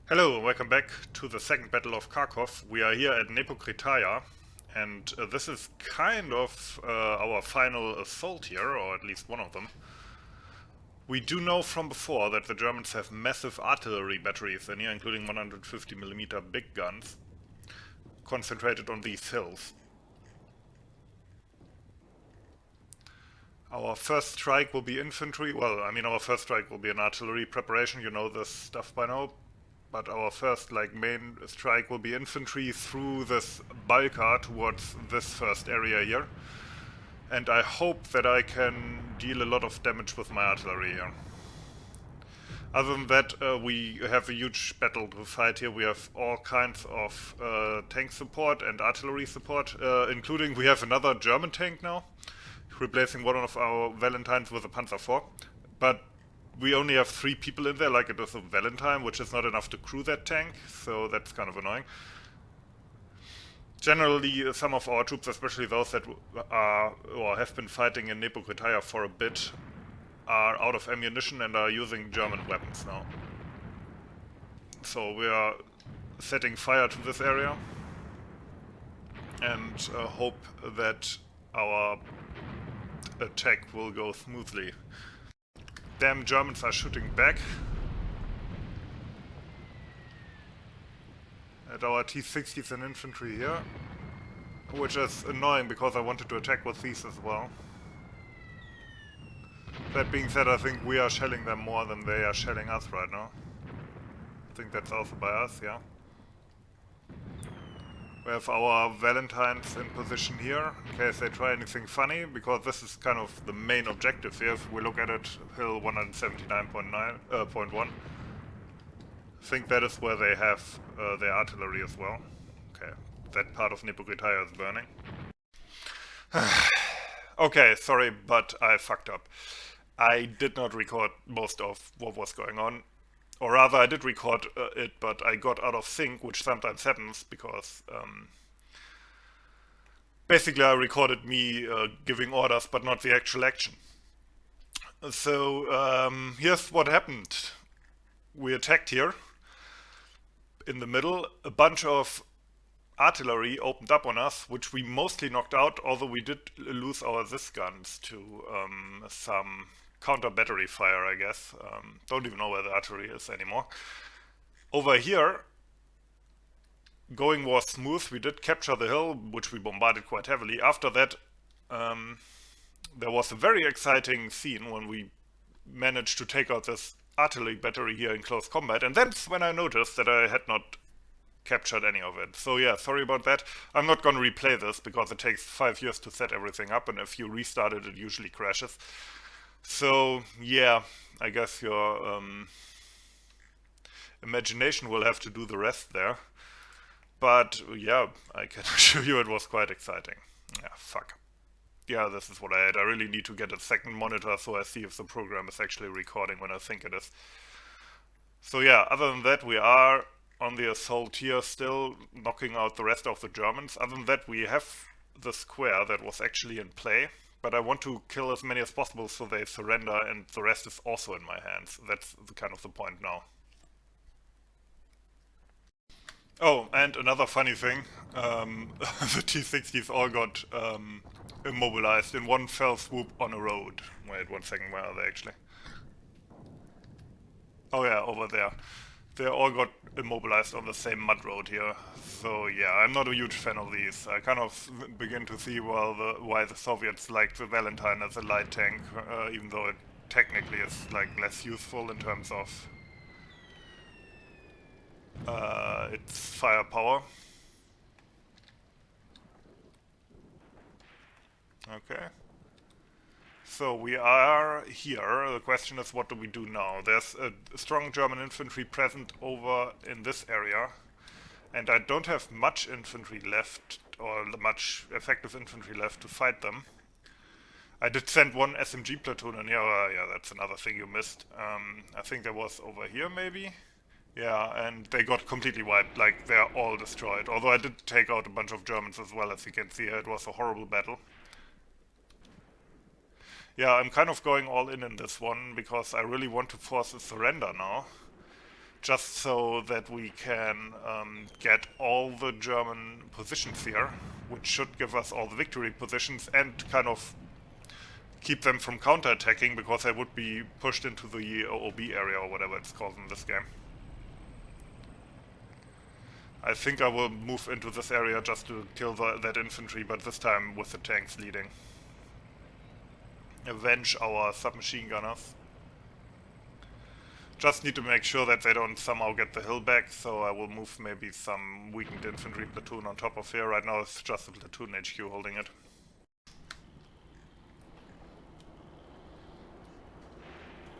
Hello, and welcome back to the second battle of Kharkov. We are here at Nepokrytaya, and this is kind of our final assault here, or at least one of them. We do know from before that the Germans have massive artillery batteries in here, including 150mm big guns, concentrated on these hills. Our first strike will be infantry. Well, I mean, our first strike will be an artillery preparation. You know this stuff by now. But our first, main strike will be infantry through this Balka towards this first area here. And I hope that I can deal a lot of damage with my artillery here. Other than that, we have a huge battle to fight here. We have all kinds of tank support and artillery support, including we have another German tank now, replacing one of our Valentines with a Panzer IV. But we only have 3 people in there, like it is a Valentine, which is not enough to crew that tank, so that's kind of annoying. Generally, some of our troops, especially those that are or have been fighting in Nepokrytaya for a bit, are out of ammunition and are using German weapons now. So we are setting fire to this area and hope that our attack will go smoothly. Damn, Germans are shooting back at our T-60s and infantry here, which is annoying because I wanted to attack with these as well. That being said, I think we are shelling them more than they are shelling us right now. I think that's also by us, yeah. We have our Valentines in position here, in case they try anything funny, because this is kind of the main objective here. If we look at it, hill 179.1. I think that is where they have their artillery as well. Okay, that part of Nepokrytaya is burning. Okay, sorry, but I fucked up. I did not record most of what was going on. Or rather, I did record it, but I got out of sync, which sometimes happens because basically I recorded me giving orders, but not the actual action. So here's what happened. We attacked here. In the middle, a bunch of artillery opened up on us, which we mostly knocked out, although we did lose our ZIS guns to some counter battery fire, I guess. Don't even know where the artillery is anymore. Over here, going was smooth. We did capture the hill, which we bombarded quite heavily. After that, there was a very exciting scene when we managed to take out this artillery battery here in close combat, and that's when I noticed that I had not captured any of it. So yeah, sorry about that. I'm not gonna replay this because it takes 5 years to set everything up, and if you restart it, it usually crashes. So yeah, I guess your imagination will have to do the rest there. But yeah, I can assure you it was quite exciting. Yeah, fuck. Yeah, this is what I had. I really need to get a second monitor so I see if the program is actually recording when I think it is. So yeah, other than that, we are on the assault here still, knocking out the rest of the Germans. Other than that, we have the square that was actually in play. But I want to kill as many as possible so they surrender, and the rest is also in my hands. That's kind of the point now. Oh, and another funny thing, the T-60s all got immobilized in one fell swoop on a road. Wait 1 second, where are they actually? Oh yeah, over there. They all got immobilized on the same mud road here. So yeah, I'm not a huge fan of these. I kind of begin to see why the Soviets liked the Valentine as a light tank, even though it technically is less useful in terms of its firepower. Okay. So we are here. The question is, what do we do now? There's a strong German infantry present over in this area, and I don't have much infantry left, or much effective infantry left to fight them. I did send one SMG platoon in here. Yeah, that's another thing you missed. I think there was over here maybe. Yeah, and they got completely wiped, like they're all destroyed. Although I did take out a bunch of Germans as well, as you can see. It was a horrible battle. Yeah, I'm kind of going all in this one because I really want to force a surrender now. just so that we can get all the German positions here, which should give us all the victory positions and kind of keep them from counterattacking, because they would be pushed into the OOB area or whatever it's called in this game. I think I will move into this area just to kill that infantry, but this time with the tanks leading. Avenge our submachine gunners. Just need to make sure that they don't somehow get the hill back, so I will move maybe some weakened infantry platoon on top of here. Right now it's just a platoon HQ holding it.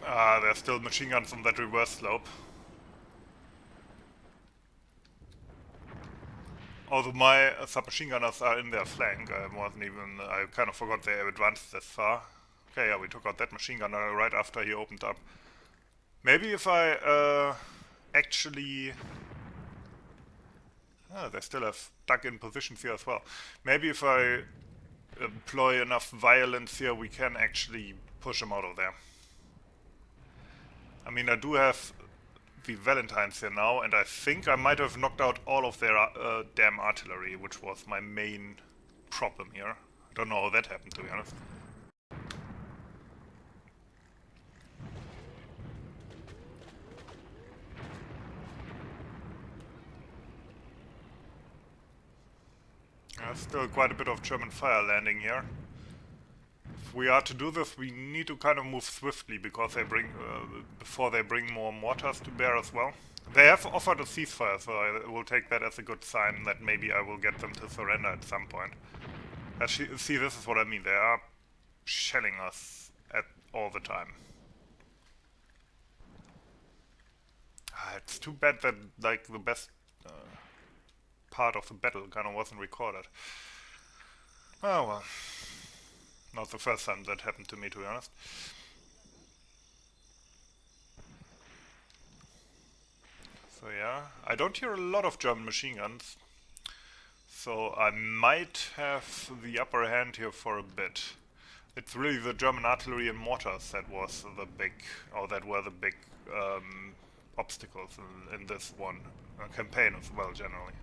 There's still machine guns on that reverse slope. Although my submachine gunners are in their flank, I kind of forgot they advanced this far. Okay, yeah, we took out that machine gunner right after he opened up. Maybe if I actually... they still have dug in positions here as well. Maybe if I employ enough violence here, we can actually push them out of there. I mean, I do have the Valentines here now, and I think I might have knocked out all of their damn artillery, which was my main problem here. I don't know how that happened, to be honest. Still quite a bit of German fire landing here. If we are to do this, we need to kind of move swiftly, because they bring before they bring more mortars to bear as well. They have offered a ceasefire, so I will take that as a good sign that maybe I will get them to surrender at some point. Actually, see, this is what I mean. They are shelling us all the time. It's too bad that, like, the best part of the battle kind of wasn't recorded. Oh well. Not the first time that happened to me, to be honest. So yeah, I don't hear a lot of German machine guns, so I might have the upper hand here for a bit. It's really the German artillery and mortars that was the big, or that were the big obstacles in this one campaign as well, generally.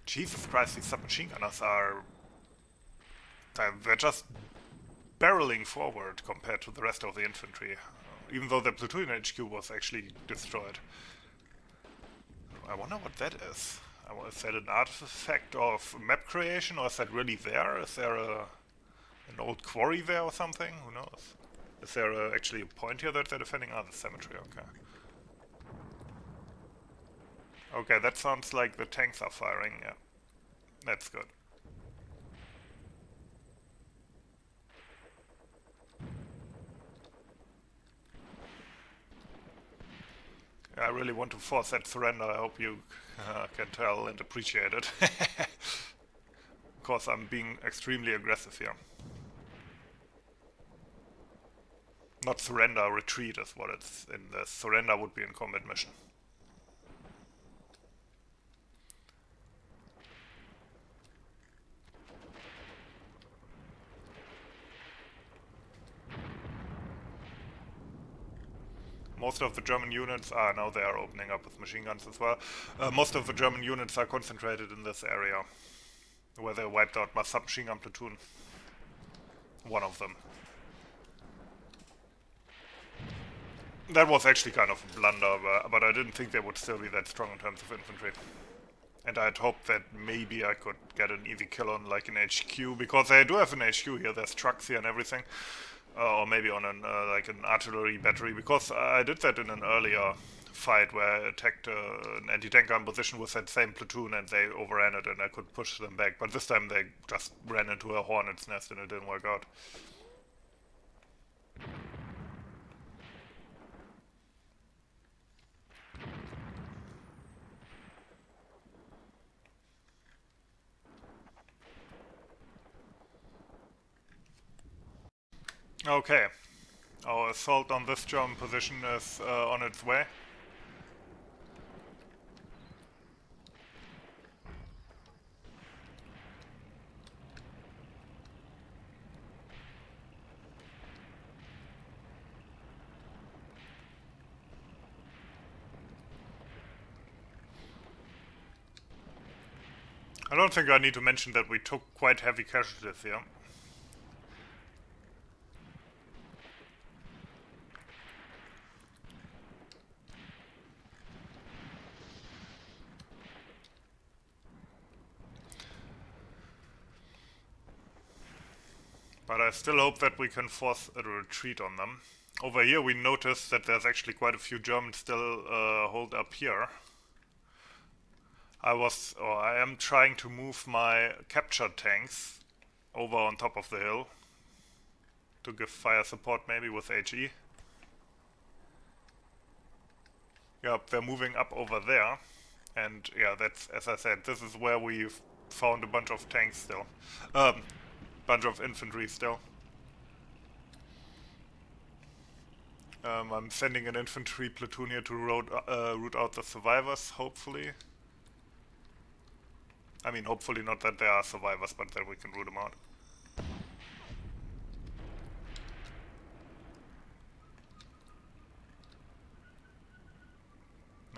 Jesus Christ, these submachine gunners they're just barreling forward compared to the rest of the infantry, even though the platoon HQ was actually destroyed. I wonder what that is. Is that an artifact of map creation, or is that really there? Is there an old quarry there or something? Who knows? Is there actually a point here that they're defending? Ah, the cemetery, okay. Okay, that sounds like the tanks are firing, yeah. That's good. I really want to force that surrender. I hope you can tell and appreciate it. Of course, I'm being extremely aggressive here. Not surrender, retreat is what it's in. The surrender would be in combat mission. Most of the German units are, now they are opening up with machine guns as well. Most of the German units are concentrated in this area, where they wiped out my submachine gun platoon. One of them. That was actually kind of a blunder, but I didn't think they would still be that strong in terms of infantry. And I had hoped that maybe I could get an easy kill on like an HQ, because they do have an HQ here, there's trucks here and everything. Or maybe on like an artillery battery, because I did that in an earlier fight where I attacked an anti-tank gun position with that same platoon and they overran it and I could push them back. But this time they just ran into a hornet's nest and it didn't work out. Okay. Our assault on this German position is on its way. I don't think I need to mention that we took quite heavy casualties here. But I still hope that we can force a retreat on them. Over here we noticed that there's actually quite a few Germans still holed up here. I am trying to move my captured tanks over on top of the hill to give fire support maybe with HE. Yep, they're moving up over there. And yeah, that's, as I said, this is where we've found a bunch of tanks still. Bunch of infantry still. I'm sending an infantry platoon here to root out the survivors, hopefully. I mean, hopefully not that there are survivors, but that we can root them out.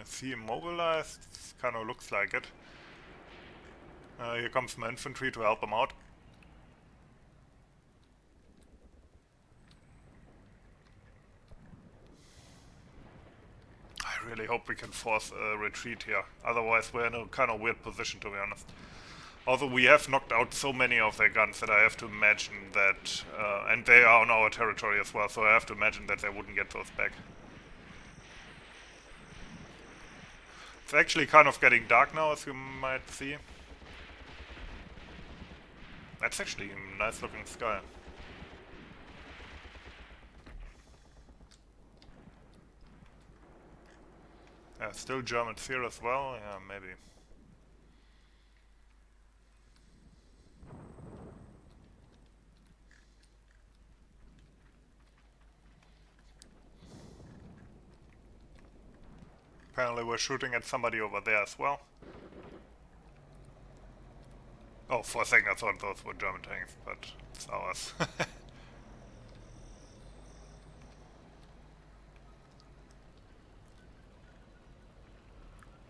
Is he immobilized? Kind of looks like it. Here comes my infantry to help him out. I really hope we can force a retreat here. Otherwise we're in a kind of weird position, to be honest. Although we have knocked out so many of their guns that I have to imagine that... and they are on our territory as well, so I have to imagine that they wouldn't get those back. It's actually kind of getting dark now, as you might see. That's actually a nice looking sky. Yeah, still Germans here as well, yeah, maybe. Apparently we're shooting at somebody over there as well. Oh, for a second I thought those were German tanks, but it's ours.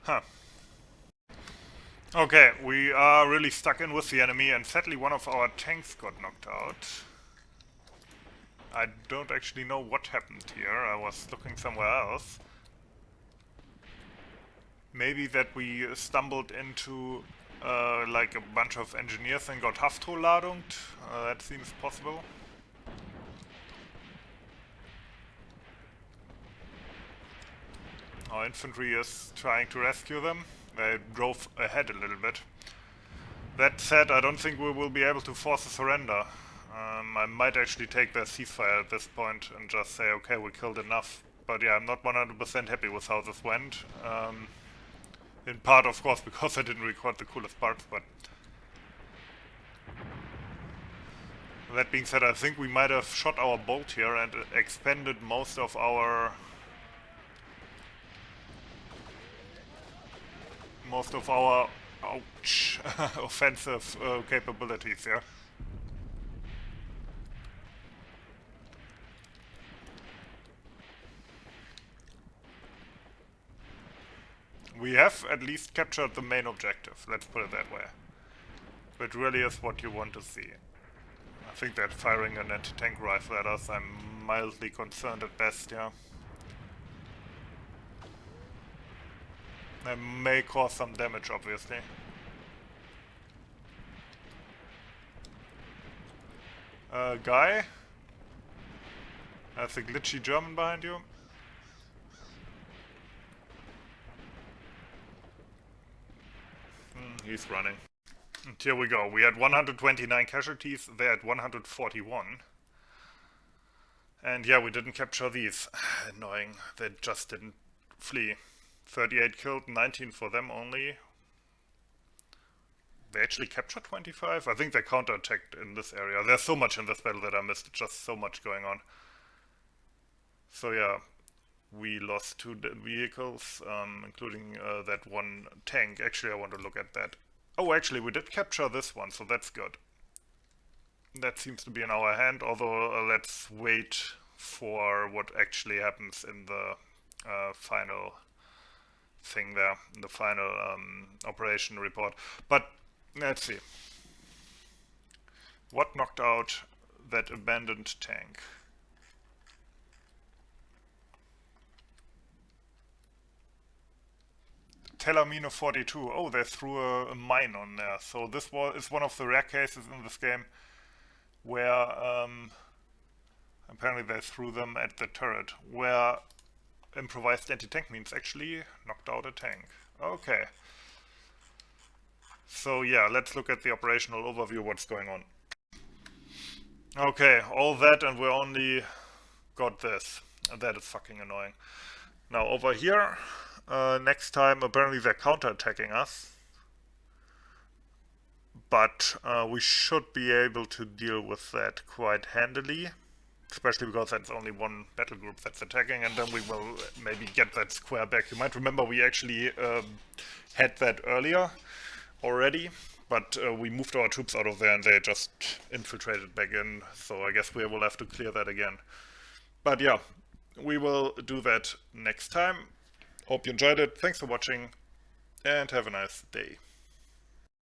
Huh. Okay, we are really stuck in with the enemy, and sadly one of our tanks got knocked out. I don't actually know what happened here, I was looking somewhere else. Maybe that we stumbled into like a bunch of engineers and got Haftroladung. That seems possible. Our infantry is trying to rescue them. They drove ahead a little bit. That said, I don't think we will be able to force a surrender. I might actually take the ceasefire at this point and just say, okay, we killed enough. But yeah, I'm not 100% happy with how this went. In part, of course, because I didn't record the coolest parts, but... That being said, I think we might have shot our bolt here and expended most of our... ouch, offensive capabilities here. We have at least captured the main objective, let's put it that way. Which really is what you want to see. I think they're firing an anti-tank rifle at us. I'm mildly concerned at best, yeah. They may cause some damage, obviously. Guy? That's a glitchy German behind you. He's running. And here we go. We had 129 casualties, they're at 141. And yeah, we didn't capture these. Annoying. They just didn't flee. 38 killed, 19 for them only. They actually captured 25? I think they counterattacked in this area. There's so much in this battle that I missed. Just so much going on. So yeah, we lost 2 vehicles, including that one tank. Actually, I want to look at that. Oh, actually, we did capture this one, so that's good. That seems to be in our hand, although let's wait for what actually happens in the final thing there, in the final operation report. But Let's see. What knocked out that abandoned tank? Telamino 42. Oh, they threw a mine on there. So this is one of the rare cases in this game where apparently they threw them at the turret, where improvised anti-tank means actually knocked out a tank. Okay. So yeah, let's look at the operational overview, what's going on. Okay, all that and we only got this. And that is fucking annoying. Now over here, next time apparently they're counter-attacking us. But we should be able to deal with that quite handily. Especially because that's only one battle group that's attacking, and then we will maybe get that square back. You might remember we actually had that earlier already, but we moved our troops out of there and they just infiltrated back in, so I guess we will have to clear that again. But yeah, we will do that next time. Hope you enjoyed it, thanks for watching, and have a nice day.